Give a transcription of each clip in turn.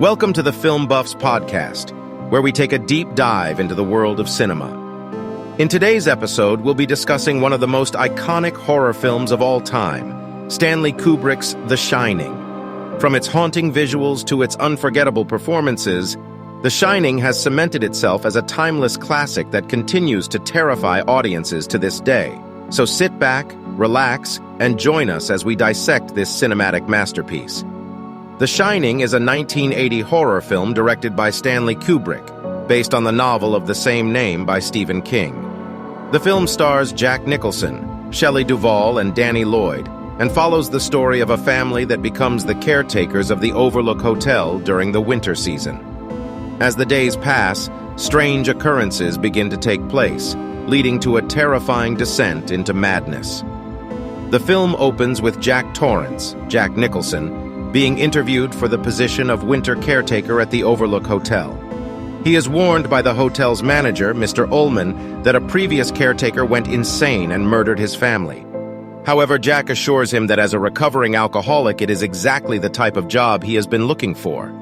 Welcome to the Film Buffs podcast, where we take a deep dive into the world of cinema. In today's episode, we'll be discussing one of the most iconic horror films of all time, Stanley Kubrick's The Shining. From its haunting visuals to its unforgettable performances, The Shining has cemented itself as a timeless classic that continues to terrify audiences to this day. So sit back, relax, and join us as we dissect this cinematic masterpiece. The Shining is a 1980 horror film directed by Stanley Kubrick, based on the novel of the same name by Stephen King. The film stars Jack Nicholson, Shelley Duvall, and Danny Lloyd, and follows the story of a family that becomes the caretakers of the Overlook Hotel during the winter season. As the days pass, strange occurrences begin to take place, leading to a terrifying descent into madness. The film opens with Jack Torrance, Jack Nicholson, being interviewed for the position of winter caretaker at the Overlook Hotel. He is warned by the hotel's manager, Mr. Ullman, that a previous caretaker went insane and murdered his family. However, Jack assures him that as a recovering alcoholic, it is exactly the type of job he has been looking for.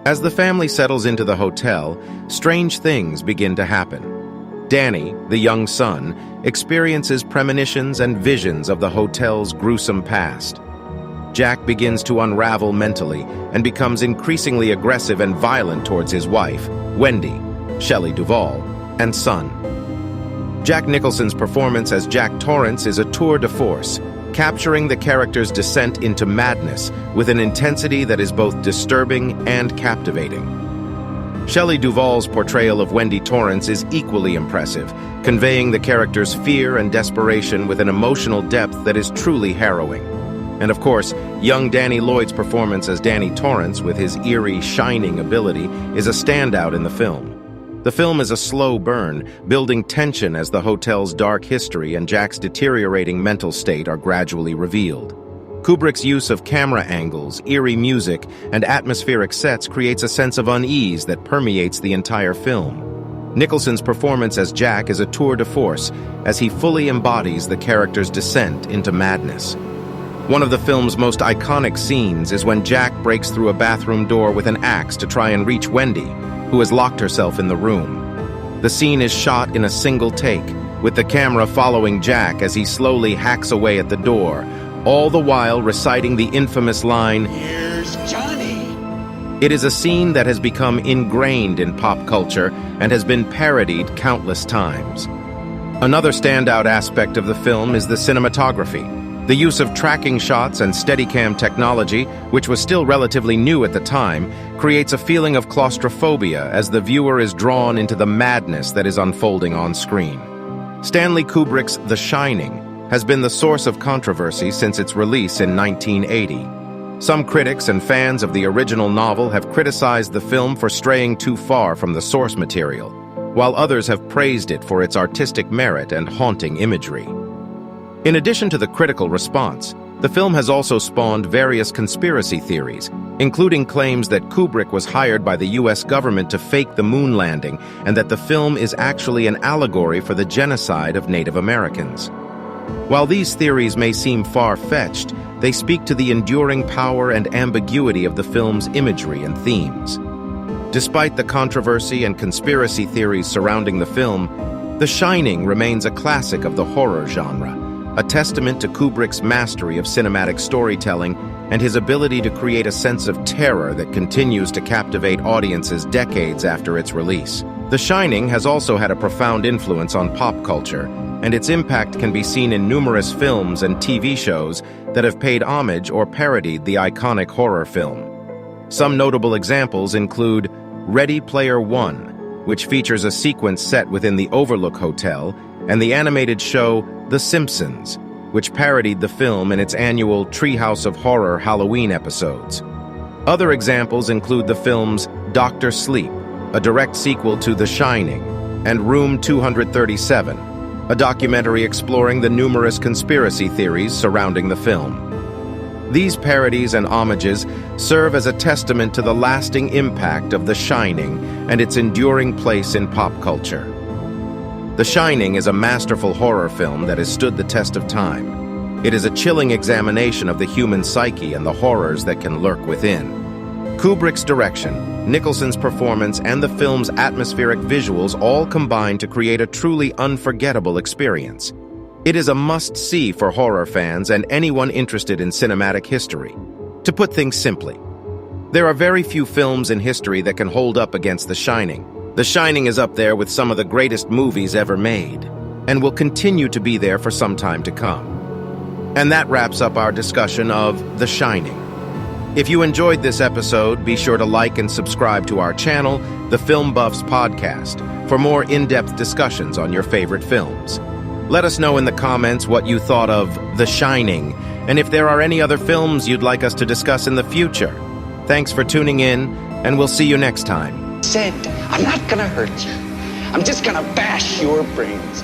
As the family settles into the hotel, strange things begin to happen. Danny, the young son, experiences premonitions and visions of the hotel's gruesome past. Jack begins to unravel mentally and becomes increasingly aggressive and violent towards his wife, Wendy, Shelley Duvall, and son. Jack Nicholson's performance as Jack Torrance is a tour de force, capturing the character's descent into madness with an intensity that is both disturbing and captivating. Shelley Duvall's portrayal of Wendy Torrance is equally impressive, conveying the character's fear and desperation with an emotional depth that is truly harrowing. And of course, young Danny Lloyd's performance as Danny Torrance with his eerie, shining ability is a standout in the film. The film is a slow burn, building tension as the hotel's dark history and Jack's deteriorating mental state are gradually revealed. Kubrick's use of camera angles, eerie music, and atmospheric sets creates a sense of unease that permeates the entire film. Nicholson's performance as Jack is a tour de force as he fully embodies the character's descent into madness. One of the film's most iconic scenes is when Jack breaks through a bathroom door with an axe to try and reach Wendy, who has locked herself in the room. The scene is shot in a single take, with the camera following Jack as he slowly hacks away at the door, all the while reciting the infamous line, "Here's Johnny." It is a scene that has become ingrained in pop culture and has been parodied countless times. Another standout aspect of the film is the cinematography. The use of tracking shots and Steadicam technology, which was still relatively new at the time, creates a feeling of claustrophobia as the viewer is drawn into the madness that is unfolding on screen. Stanley Kubrick's The Shining has been the source of controversy since its release in 1980. Some critics and fans of the original novel have criticized the film for straying too far from the source material, while others have praised it for its artistic merit and haunting imagery. In addition to the critical response, the film has also spawned various conspiracy theories, including claims that Kubrick was hired by the US government to fake the moon landing and that the film is actually an allegory for the genocide of Native Americans. While these theories may seem far-fetched, they speak to the enduring power and ambiguity of the film's imagery and themes. Despite the controversy and conspiracy theories surrounding the film, The Shining remains a classic of the horror genre, a testament to Kubrick's mastery of cinematic storytelling and his ability to create a sense of terror that continues to captivate audiences decades after its release. The Shining has also had a profound influence on pop culture, and its impact can be seen in numerous films and TV shows that have paid homage or parodied the iconic horror film. Some notable examples include Ready Player One, which features a sequence set within the Overlook Hotel, and the animated show The Simpsons, which parodied the film in its annual Treehouse of Horror Halloween episodes. Other examples include the films Dr. Sleep, a direct sequel to The Shining, and Room 237, a documentary exploring the numerous conspiracy theories surrounding the film. These parodies and homages serve as a testament to the lasting impact of The Shining and its enduring place in pop culture. The Shining is a masterful horror film that has stood the test of time. It is a chilling examination of the human psyche and the horrors that can lurk within. Kubrick's direction, Nicholson's performance, and the film's atmospheric visuals all combine to create a truly unforgettable experience. It is a must-see for horror fans and anyone interested in cinematic history. To put things simply, there are very few films in history that can hold up against The Shining. The Shining is up there with some of the greatest movies ever made, and will continue to be there for some time to come. And that wraps up our discussion of The Shining. If you enjoyed this episode, be sure to like and subscribe to our channel, The Film Buffs Podcast, for more in-depth discussions on your favorite films. Let us know in the comments what you thought of The Shining, and if there are any other films you'd like us to discuss in the future. Thanks for tuning in, and we'll see you next time. Said, I'm not gonna hurt you. I'm just gonna bash your brains.